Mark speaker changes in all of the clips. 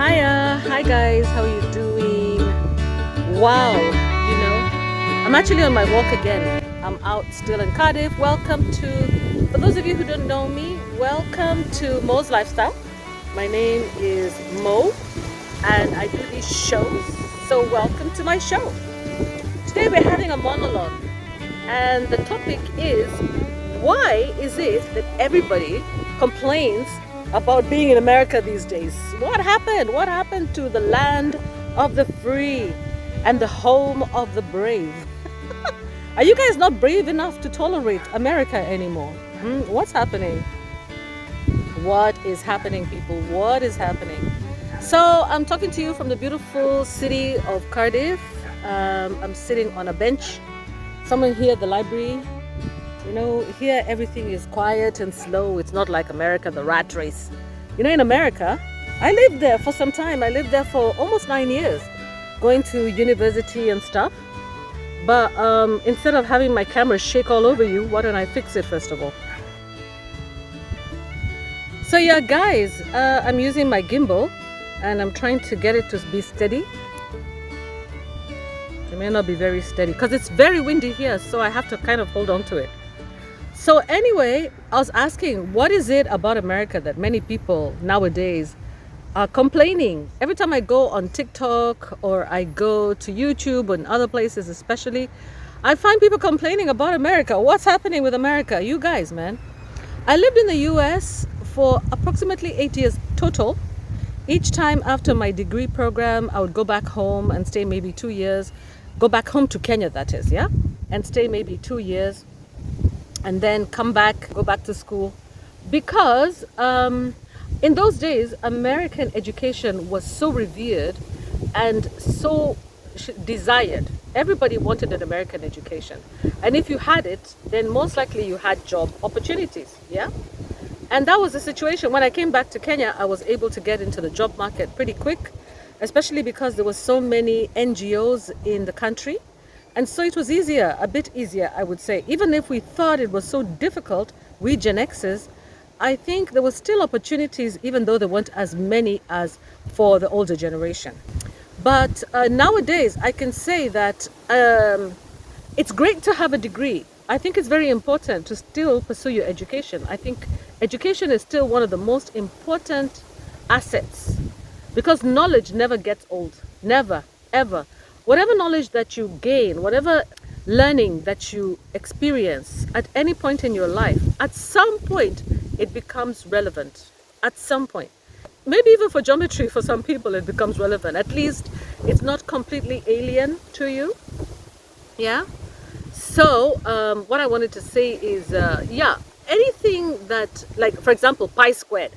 Speaker 1: Hiya, hi guys, how you doing? Wow, I'm actually on my walk again. I'm out still in Cardiff. For those of you who don't know me, welcome to Mo's Lifestyle. My name is Mo and I do these shows. So welcome to my show. Today we're having a monologue and the topic is, why is it that everybody complains about being in America these days? What happened? What happened to the land of the free and the home of the brave? Are you guys not brave enough to tolerate America anymore? What's happening? What is happening, people? What is happening? So I'm talking to you from the beautiful city of Cardiff. I'm sitting on a bench. Somewhere here at the library. Here everything is quiet and slow. It's not like America, the rat race. In America, I lived there for some time. I lived there for almost 9 years, going to university and stuff. But instead of having my camera shake all over you, why don't I fix it first of all? So yeah, guys, I'm using my gimbal and I'm trying to get it to be steady. It may not be very steady because it's very windy here, so I have to kind of hold on to it. So anyway, I was asking, what is it about America that many people nowadays are complaining? Every time I go on TikTok or I go to YouTube and other places especially, I find people complaining about America. What's happening with America? You guys, man. I lived in the US for approximately 8 years total. Each time after my degree program, I would go back home and stay maybe 2 years. Go back home to Kenya, that is, yeah? And stay maybe 2 years. And then come back, go back to school. Because in those days, American education was so revered and so desired. Everybody wanted an American education. And if you had it, then most likely you had job opportunities, yeah? And that was the situation. When I came back to Kenya, I was able to get into the job market pretty quick, especially because there were so many NGOs in the country. And so it was easier, a bit easier, I would say. Even if we thought it was so difficult, we Gen Xers, I think there were still opportunities, even though there weren't as many as for the older generation. But nowadays, I can say that it's great to have a degree. I think it's very important to still pursue your education. I think education is still one of the most important assets because knowledge never gets old. Never, ever. Whatever knowledge that you gain, whatever learning that you experience at any point in your life, at some point it becomes relevant. At some point. Maybe even for geometry, for some people it becomes relevant. At least it's not completely alien to you. Yeah? So what I wanted to say is, anything that, like for example, pi squared.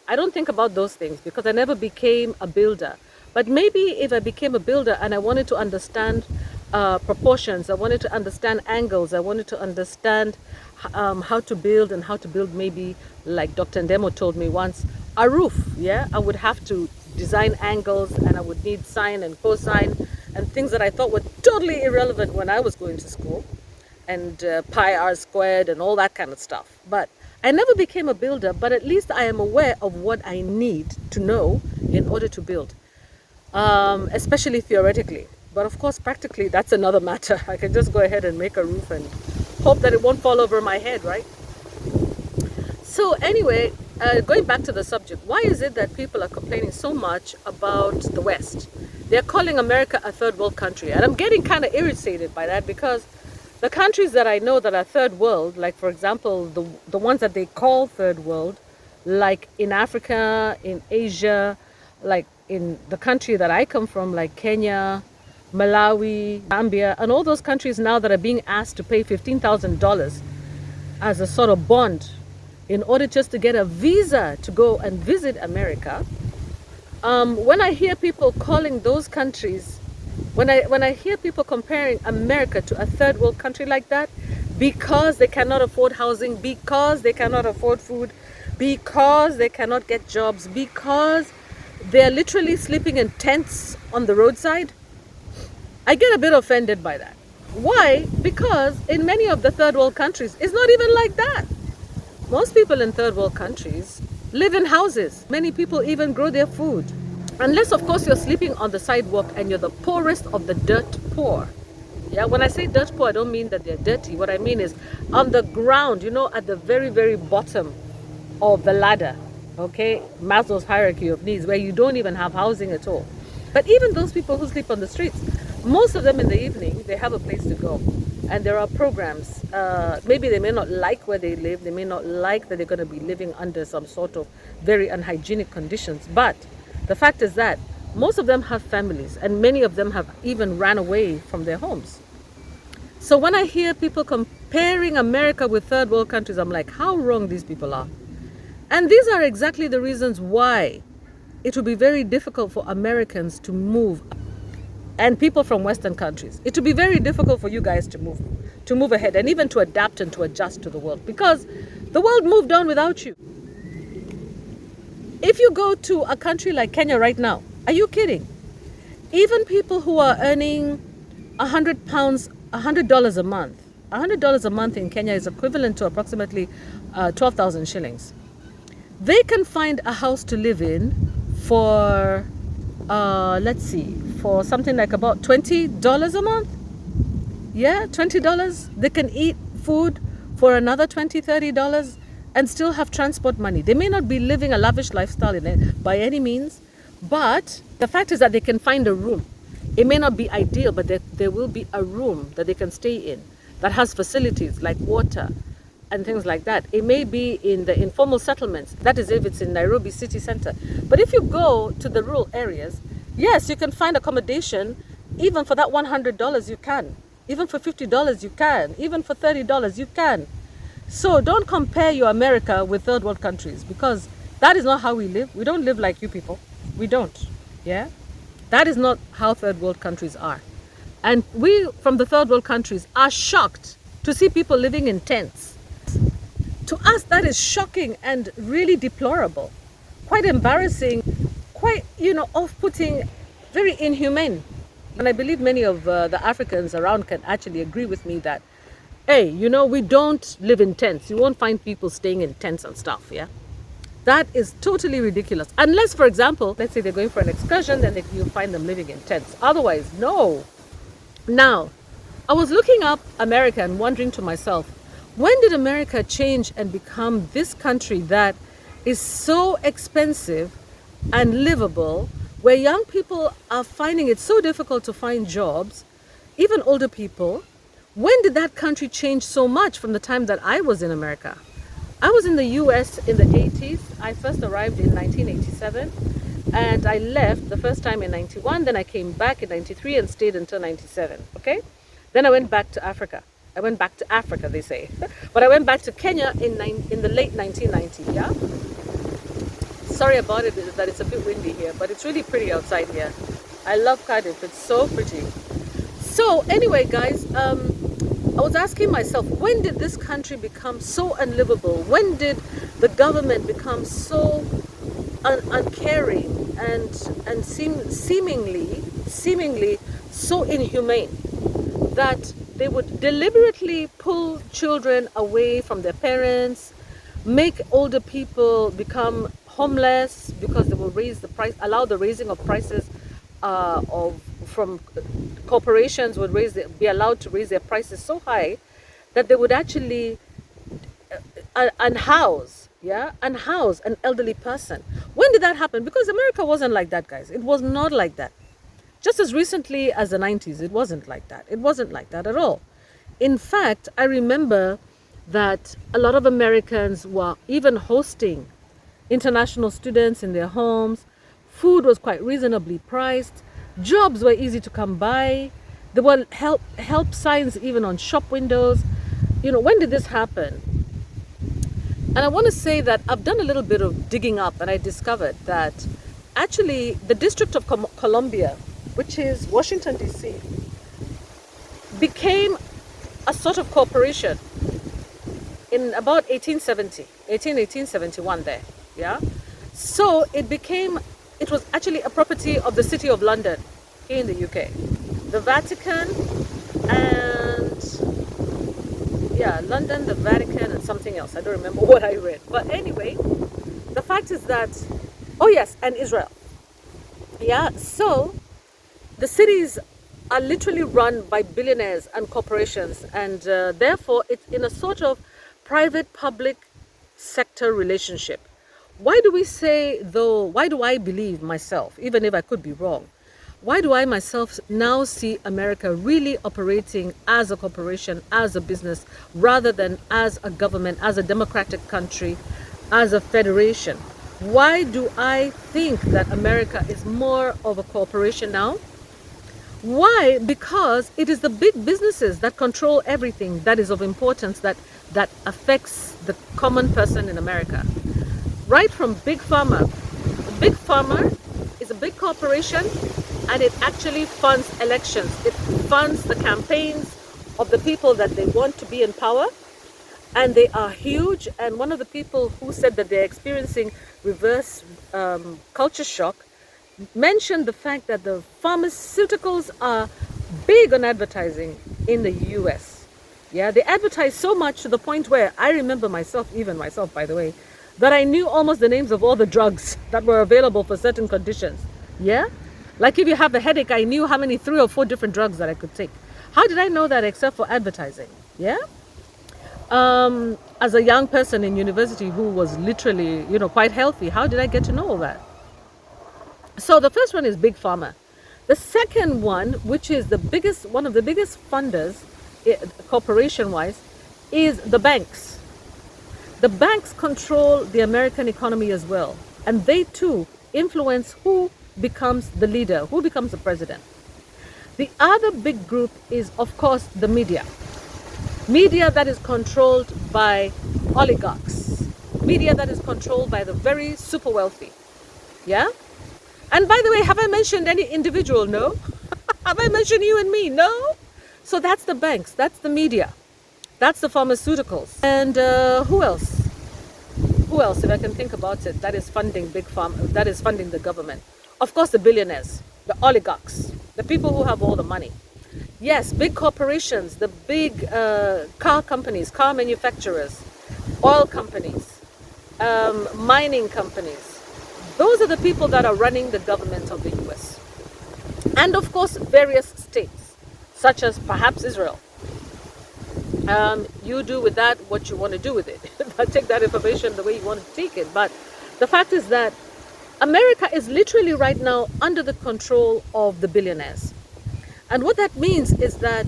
Speaker 1: I don't think about those things because I never became a builder. But maybe if I became a builder and I wanted to understand proportions, I wanted to understand angles, I wanted to understand how to build and how to build maybe, like Dr. Ndemo told me once, a roof, yeah? I would have to design angles and I would need sine and cosine and things that I thought were totally irrelevant when I was going to school, and pi r squared and all that kind of stuff. But I never became a builder, but at least I am aware of what I need to know in order to build. Especially theoretically, but of course practically that's another matter. I can just go ahead and make a roof and hope that it won't fall over my head, right? So anyway, going back to the subject, why is it that people are complaining so much about the West? They're calling America a third world country, and I'm getting kind of irritated by that because the countries that I know that are third world, like for example the ones that they call third world, like in Africa, in Asia, like in the country that I come from, like Kenya, Malawi, Zambia, and all those countries now that are being asked to pay $15,000 as a sort of bond in order just to get a visa to go and visit America. When I hear people calling those countries, when I hear people comparing America to a third world country like that, because they cannot afford housing, because they cannot afford food, because they cannot get jobs, because they're literally sleeping in tents on the roadside, I get a bit offended by that. Why? Because in many of the third world countries, it's not even like that. Most people in third world countries live in houses. Many people even grow their food. Unless, of course, you're sleeping on the sidewalk and you're the poorest of the dirt poor. Yeah, when I say dirt poor, I don't mean that they're dirty. What I mean is on the ground, at the very, very bottom of the ladder, okay? Maslow's hierarchy of needs, where you don't even have housing at all. But even those people who sleep on the streets, most of them in the evening, they have a place to go. And there are programs. Maybe they may not like where they live. They may not like that they're going to be living under some sort of very unhygienic conditions. But the fact is that most of them have families, and many of them have even ran away from their homes. So when I hear people comparing America with third world countries, I'm like, how wrong these people are. And these are exactly the reasons why it will be very difficult for Americans to move, and people from Western countries. It will be very difficult for you guys to move ahead, and even to adapt and to adjust to the world, because the world moved on without you. If you go to a country like Kenya right now, are you kidding? Even people who are earning £100 a month, $100 a month in Kenya is equivalent to approximately 12,000 shillings. They can find a house to live in for, for something like about $20 a month. Yeah, $20. They can eat food for another $20, $30 and still have transport money. They may not be living a lavish lifestyle in it by any means, but the fact is that they can find a room. It may not be ideal, but there will be a room that they can stay in that has facilities like water and things like that. It may be in the informal settlements, that is if it's in Nairobi city center. But if you go to the rural areas, yes, you can find accommodation. Even for that $100 you can. Even for $50 you can. Even for $30 you can. So don't compare your America with third world countries, because that is not how we live. We don't live like you people. We don't. Yeah? That is not how third world countries are. And we from the third world countries are shocked to see people living in tents. To us, that is shocking and really deplorable. Quite embarrassing, quite, off-putting, very inhumane. And I believe many of the Africans around can actually agree with me that, hey, we don't live in tents. You won't find people staying in tents and stuff, yeah? That is totally ridiculous. Unless, for example, let's say they're going for an excursion, then you'll find them living in tents. Otherwise, no. Now, I was looking up America and wondering to myself, when did America change and become this country that is so expensive and livable, where young people are finding it so difficult to find jobs, even older people? When did that country change so much from the time that I was in America? I was in the US in the 80s. I first arrived in 1987 and I left the first time in 91. Then I came back in 93 and stayed until 97. Okay? Then I went back to Africa. I went back to Africa, they say. But I went back to Kenya in the late 1990s, yeah? Sorry about it, that it's a bit windy here, but it's really pretty outside here. I love Cardiff, it's so pretty. So anyway, guys, I was asking myself, when did this country become so unlivable? When did the government become so uncaring and seemingly so inhumane that they would deliberately pull children away from their parents, make older people become homeless because they will allow the raising of prices from corporations would be allowed to raise their prices so high that they would actually unhouse an elderly person. When did that happen? Because America wasn't like that, guys. It was not like that. Just as recently as the 90s, it wasn't like that. It wasn't like that at all. In fact, I remember that a lot of Americans were even hosting international students in their homes. Food was quite reasonably priced. Jobs were easy to come by. There were help signs even on shop windows. When did this happen? And I want to say that I've done a little bit of digging up and I discovered that actually the District of Columbia, which is Washington, D.C., became a sort of corporation in about 1871 there, yeah? So it was actually a property of the City of London here in the UK. The Vatican and, London, the Vatican and something else. I don't remember what I read. But anyway, the fact is that, oh yes, and Israel. Yeah, so the cities are literally run by billionaires and corporations, and therefore it's in a sort of private public sector relationship. Why do we say, though, why do I believe myself, even if I could be wrong, why do I myself now see America really operating as a corporation, as a business, rather than as a government, as a democratic country, as a federation? Why do I think that America is more of a corporation now? Why? Because it is the big businesses that control everything that is of importance, that affects the common person in America. Right from Big Pharma. Big Pharma is a big corporation, and it actually funds elections. It funds the campaigns of the people that they want to be in power, and they are huge. And one of the people who said that they're experiencing reverse culture shock mentioned the fact that the pharmaceuticals are big on advertising in the US. Yeah, they advertise so much to the point where I remember myself, even myself, by the way, that I knew almost the names of all the drugs that were available for certain conditions. Yeah? Like if you have a headache, I knew how many 3 or 4 different drugs that I could take. How did I know that except for advertising? Yeah? As a young person in university who was literally, quite healthy, how did I get to know all that? So the first one is Big Pharma. The second one, which is one of the biggest funders, corporation-wise, is the banks. The banks control the American economy as well, and they too influence who becomes the leader, who becomes the president. The other big group is, of course, the media. Media that is controlled by oligarchs. Media that is controlled by the very super wealthy. Yeah? And by the way, have I mentioned any individual? No. Have I mentioned you and me? No. So that's the banks, that's the media, that's the pharmaceuticals. And who else? Who else, if I can think about it, that is funding big pharma, that is funding the government? Of course, the billionaires, the oligarchs, the people who have all the money. Yes, big corporations, the big car companies, car manufacturers, oil companies, mining companies. Those are the people that are running the government of the US. And of course, various states, such as perhaps Israel. You do with that what you want to do with it. Take that information the way you want to take it. But the fact is that America is literally right now under the control of the billionaires. And what that means is that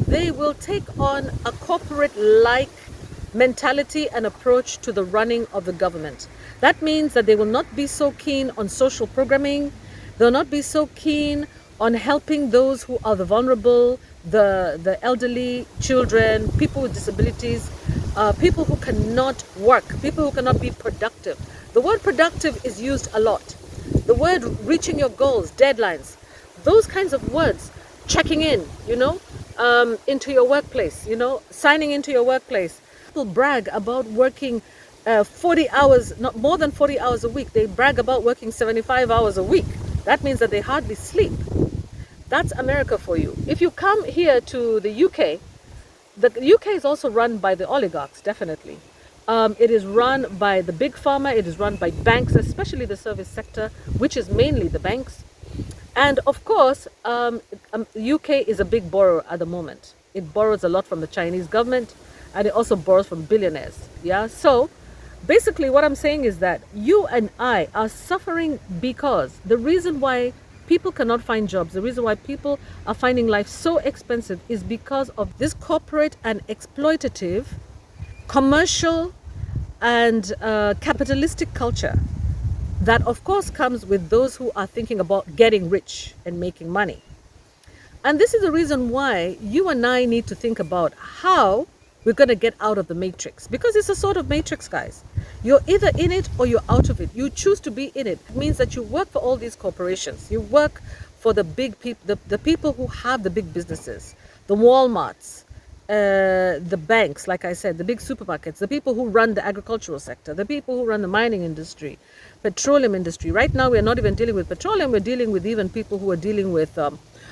Speaker 1: they will take on a corporate-like mentality and approach to the running of the government. That means that they will not be so keen on social programming. They'll not be so keen on helping those who are the vulnerable, the elderly, children, people with disabilities, people who cannot work, people who cannot be productive. The word productive is used a lot. The word reaching your goals, deadlines, those kinds of words, checking in, into your workplace, signing into your workplace. People brag about working 40 hours, not more than 40 hours a week. They brag about working 75 hours a week. That means that they hardly sleep. That's America for you. If you come here to the UK is also run by the oligarchs, definitely. It is run by the big pharma. It is run by banks, especially the service sector, which is mainly the banks. And of course, UK is a big borrower at the moment. It borrows a lot from the Chinese government, and it also borrows from billionaires. Yeah. So basically what I'm saying is that you and I are suffering because the reason why people cannot find jobs, the reason why people are finding life so expensive is because of this corporate and exploitative, commercial and capitalistic culture that of course comes with those who are thinking about getting rich and making money. And this is the reason why you and I need to think about how we're going to get out of the matrix, because it's a sort of matrix, guys. You're either in it or you're out of it. You choose to be in it. It means that you work for all these corporations. You work for the big people, the people who have the big businesses, the Walmarts, the banks, like I said, the big supermarkets, the people who run the agricultural sector, the people who run the mining industry, petroleum industry. Right now, we're not even dealing with petroleum. We're dealing with even people who are dealing with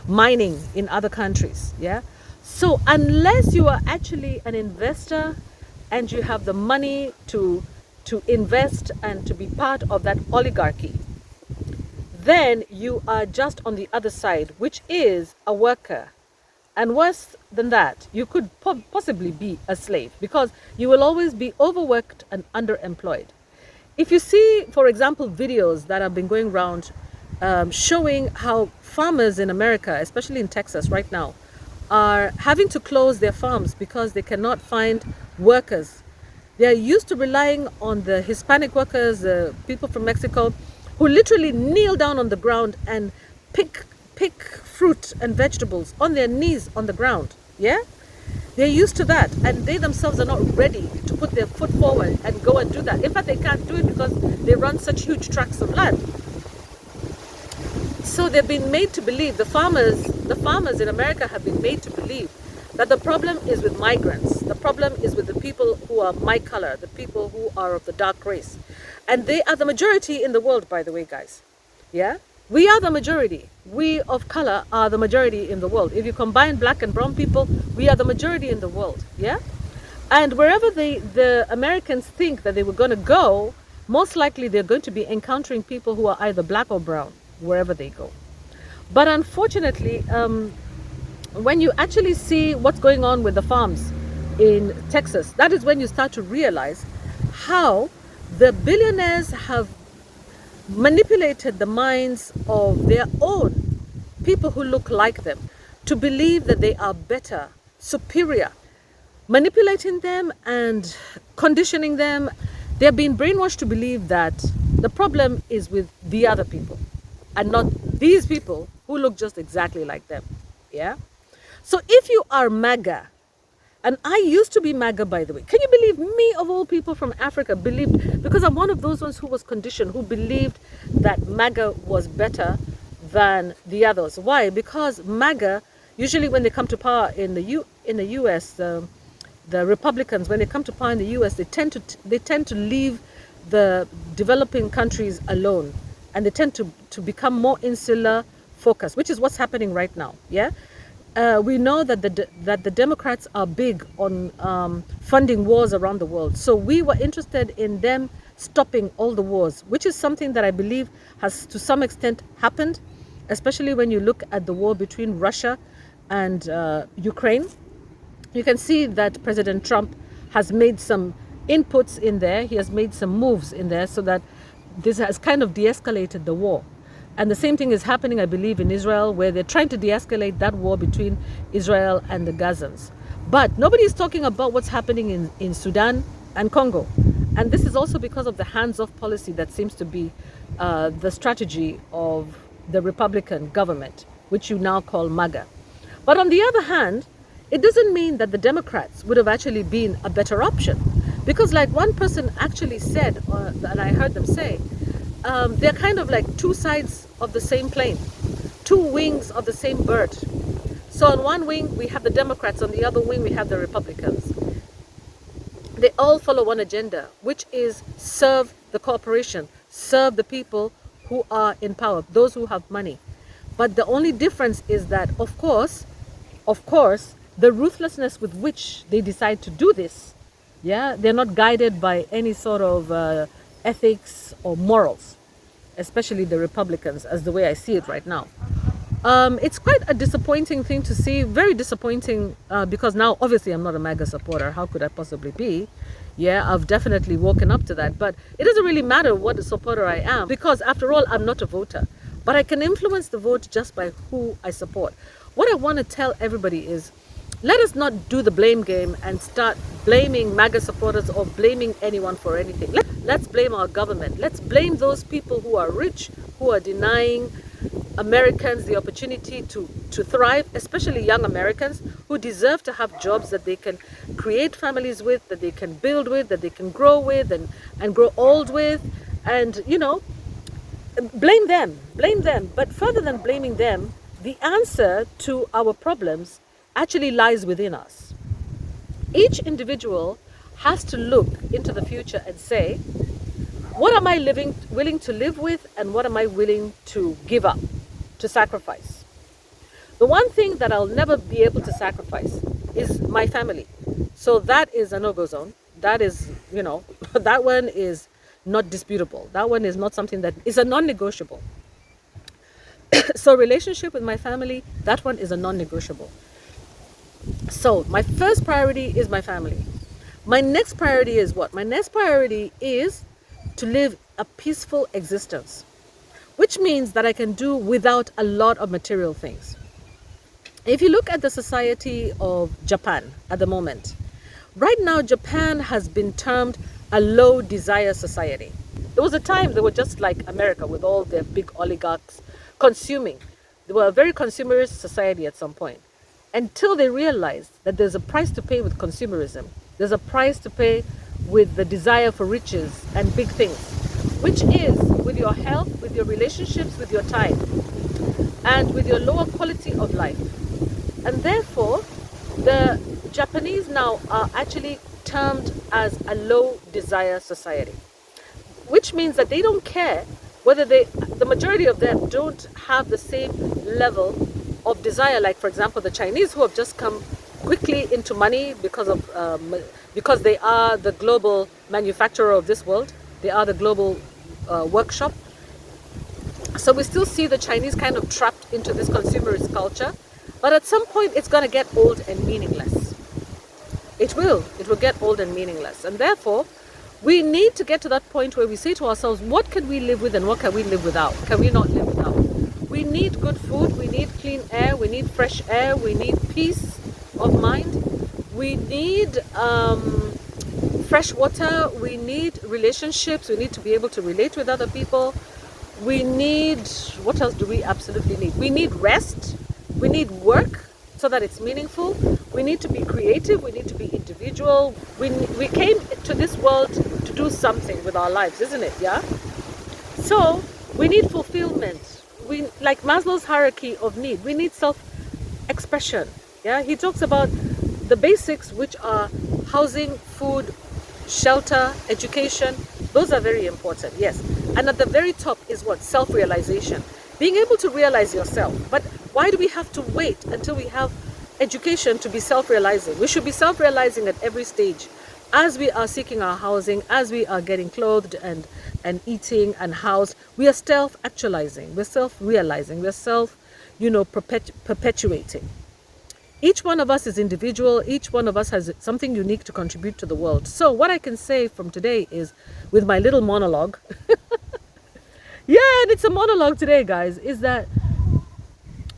Speaker 1: mining in other countries. Yeah. So unless you are actually an investor and you have the money to invest and to be part of that oligarchy, then you are just on the other side, which is a worker. And worse than that, you could possibly be a slave, because you will always be overworked and underemployed. If you see, for example, videos that have been going around showing how farmers in America, especially in Texas right now, are having to close their farms because they cannot find workers. They are used to relying on the Hispanic workers, people from Mexico, who literally kneel down on the ground and pick fruit and vegetables on their knees on the ground. Yeah? They're used to that, and they themselves are not ready to put their foot forward and go and do that. In fact, they can't do it because they run such huge tracts of land. So they've been made to believe, the farmers in America have been made to believe that the problem is with migrants. The problem is with the people who are my color, the people who are of the dark race. And they are the majority in the world, by the way, guys. Yeah? We are the majority. We of color are the majority in the world. If you combine black and brown people, we are the majority in the world. Yeah? And wherever the Americans think that they were going to go, most likely they're going to be encountering people who are either black or brown, wherever they go. But unfortunately, when you actually see what's going on with the farms in Texas, that is when you start to realize how the billionaires have manipulated the minds of their own people who look like them to believe that they are better, superior, manipulating them and conditioning them. They're being brainwashed to believe that the problem is with the other people and not these people who look just exactly like them. Yeah? So if you are MAGA, and I used to be MAGA, by the way. Can you believe me, of all people from Africa, believed, because I'm one of those ones who was conditioned, who believed that MAGA was better than the others. Why? Because MAGA, usually when they come to power in the US, the Republicans, when they come to power in the US, they tend to leave the developing countries alone, and they tend to become more insular focused, which is what's happening right now. Yeah. We know that the Democrats are big on funding wars around the world. So we were interested in them stopping all the wars, which is something that I believe has to some extent happened, especially when you look at the war between Russia and Ukraine. You can see that President Trump has made some inputs in there. He has made some moves in there so that this has kind of de-escalated the war. And the same thing is happening, I believe, in Israel, where they're trying to de-escalate that war between Israel and the Gazans. But nobody is talking about what's happening in Sudan and Congo. And this is also because of the hands-off policy that seems to be the strategy of the Republican government, which you now call MAGA. But on the other hand, it doesn't mean that the Democrats would have actually been a better option. Because like one person actually said, and I heard them say, they're kind of like two sides of the same plane, two wings of the same bird. So on one wing, we have the Democrats, on the other wing, we have the Republicans. They all follow one agenda, which is serve the corporation, serve the people who are in power, those who have money. But the only difference is that, of course, the ruthlessness with which they decide to do this, yeah, they're not guided by any sort of ethics or morals, especially the Republicans, as the way I see it right now. It's quite a disappointing thing to see, very disappointing, because now obviously I'm not a MAGA supporter. How could I possibly be? Yeah, I've definitely woken up to that, but it doesn't really matter what supporter I am, because after all, I'm not a voter, but I can influence the vote just by who I support. What I want to tell everybody is, let us not do the blame game and start blaming MAGA supporters or blaming anyone for anything. Let's blame our government. Let's blame those people who are rich, who are denying Americans the opportunity to thrive, especially young Americans who deserve to have jobs that they can create families with, that they can build with, that they can grow with and grow old with. And, you know, blame them. But further than blaming them, the answer to our problems actually lies within us. Each individual has to look into the future and say, what am I willing to live with, and what am I willing to give up, to sacrifice? The one thing that I'll never be able to sacrifice is my family. So that is a no-go zone. That is, you know, that one is not disputable. That one is not something that is a non-negotiable. So relationship with my family, that one is a non-negotiable. So my first priority is my family. My next priority is what? My next priority is to live a peaceful existence, which means that I can do without a lot of material things. If you look at the society of Japan at the moment, right now Japan has been termed a low desire society. There was a time they were just like America with all their big oligarchs consuming. They were a very consumerist society at some point until they realized that there's a price to pay with consumerism. There's a price to pay with the desire for riches and big things, which is with your health, with your relationships, with your time, and with your lower quality of life. And therefore, the Japanese now are actually termed as a low desire society, which means that they don't care whether the majority of them don't have the same level of desire. Like, for example, the Chinese, who have just come quickly into money because they are the global manufacturer of this world. They are the global workshop. So we still see the Chinese kind of trapped into this consumerist culture. But at some point, it's going to get old and meaningless. It will get old and meaningless. And therefore, we need to get to that point where we say to ourselves, what can we live with and what can we live without? Can we not live without? We need good food, we need clean air, we need fresh air, we need peace of mind, we need fresh water, we need relationships, we need to be able to relate with other people, we need, what else do we absolutely need? We need rest, we need work so that it's meaningful, we need to be creative, we need to be individual. We came to this world to do something with our lives, isn't it? Yeah? So we need fulfillment. We, like Maslow's hierarchy of need, we need self-expression. Yeah, he talks about the basics, which are housing, food, shelter, education. Those are very important, yes. And at the very top is what? Self-realization. Being able to realize yourself. But why do we have to wait until we have education to be self-realizing? We should be self-realizing at every stage. As we are seeking our housing, as we are getting clothed and eating and housed, we are self-actualizing, we're self-realizing, we're perpetuating. Each one of us is individual, each one of us has something unique to contribute to the world. So what I can say from today is, with my little monologue, yeah, and it's a monologue today, guys, is that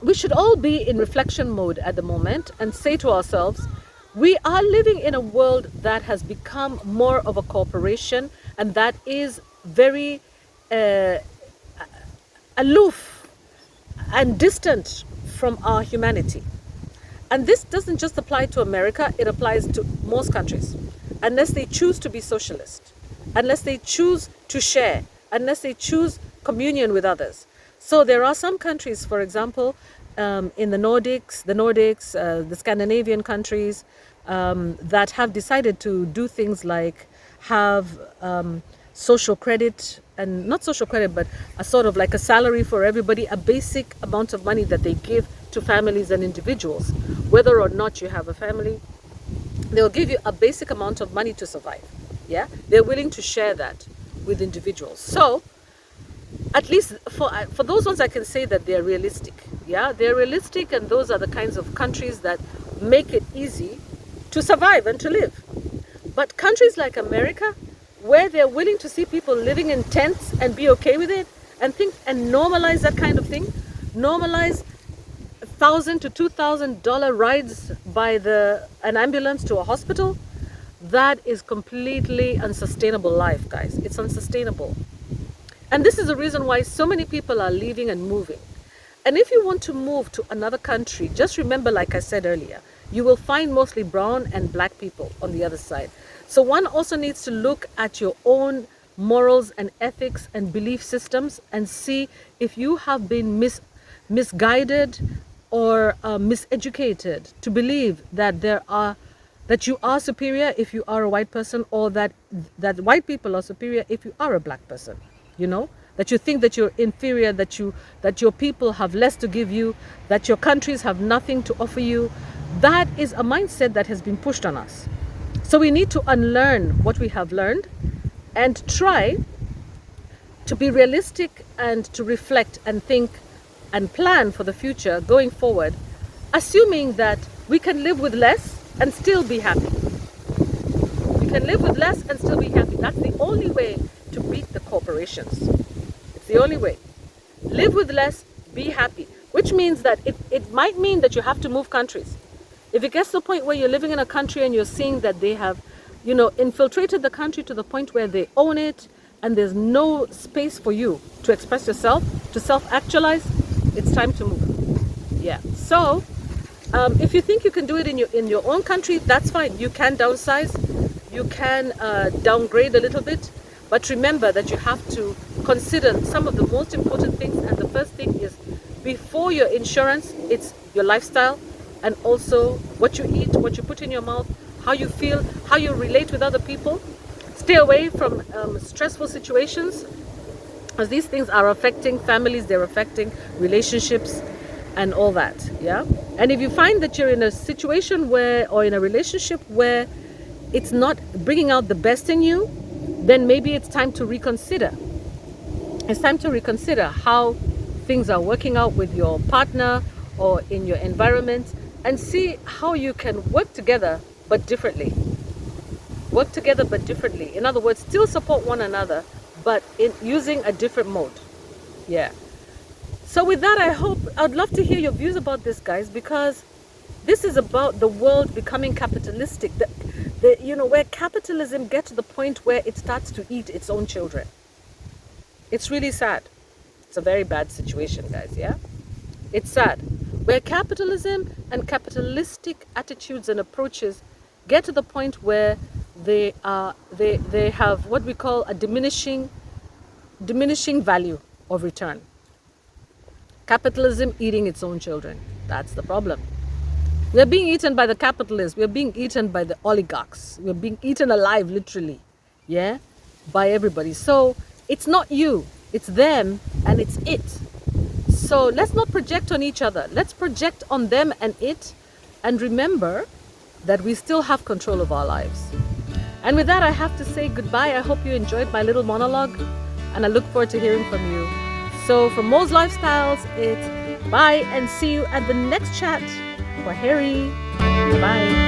Speaker 1: we should all be in reflection mode at the moment and say to ourselves, we are living in a world that has become more of a corporation and that is very aloof and distant from our humanity. And this doesn't just apply to America, it applies to most countries. Unless they choose to be socialist, unless they choose to share, unless they choose communion with others. So there are some countries, for example, in the Nordics, the Scandinavian countries, that have decided to do things like have social credit, and not social credit, but a sort of like a salary for everybody, a basic amount of money that they give to families and individuals. Whether or not you have a family, they'll give you a basic amount of money to survive. Yeah, they're willing to share that with individuals. So at least for those ones, I can say that they're realistic. Yeah, they're realistic, and those are the kinds of countries that make it easy to survive and to live. But countries like America, where they're willing to see people living in tents and be okay with it, and normalize that kind of thing, normalize $1,000 to $2,000 rides by an ambulance to a hospital, that is completely unsustainable life, guys. It's unsustainable. And this is the reason why so many people are leaving and moving. And if you want to move to another country, just remember, like I said earlier, you will find mostly brown and black people on the other side. So one also needs to look at your own morals and ethics and belief systems and see if you have been misguided or miseducated to believe that that you are superior if you are a white person, or that white people are superior if you are a black person. You know, that you think that you're inferior, that your people have less to give you, that your countries have nothing to offer you. That is a mindset that has been pushed on us. So we need to unlearn what we have learned and try to be realistic and to reflect and think and plan for the future going forward, assuming that we can live with less and still be happy. We can live with less and still be happy. That's the only way to beat the corporations. It's the only way. Live with less, be happy. Which means that it might mean that you have to move countries. If it gets to the point where you're living in a country and you're seeing that they have, infiltrated the country to the point where they own it and there's no space for you to express yourself, to self-actualize, it's time to move. Yeah. So, if you think you can do it in your own country, that's fine. You can downsize, you can downgrade a little bit, but remember that you have to consider some of the most important things. And the first thing is, before your insurance, it's your lifestyle, and also what you eat, what you put in your mouth, how you feel, how you relate with other people. Stay away from stressful situations, as these things are affecting families, they're affecting relationships and all that. Yeah. And if you find that you're in a situation or in a relationship where it's not bringing out the best in you, then maybe it's time to reconsider. It's time to reconsider how things are working out with your partner or in your environment, and see how you can work together but differently. Work together but differently. In other words, still support one another, but in using a different mode. Yeah. So with that, I'd love to hear your views about this, guys, because this is about the world becoming capitalistic. Where capitalism gets to the point where it starts to eat its own children. It's really sad. It's a very bad situation, guys. Yeah. It's sad. Where capitalism and capitalistic attitudes and approaches get to the point where they have what we call a diminishing value of return. Capitalism eating its own children. That's the problem. We're being eaten by the capitalists. We're being eaten by the oligarchs. We're being eaten alive, literally. Yeah? By everybody. So it's not you. It's them and it's it. So let's not project on each other. Let's project on them and it. And remember that we still have control of our lives. And with that, I have to say goodbye. I hope you enjoyed my little monologue. And I look forward to hearing from you. So from Mo's Lifestyles, it's bye and see you at the next chat. For Harry, bye.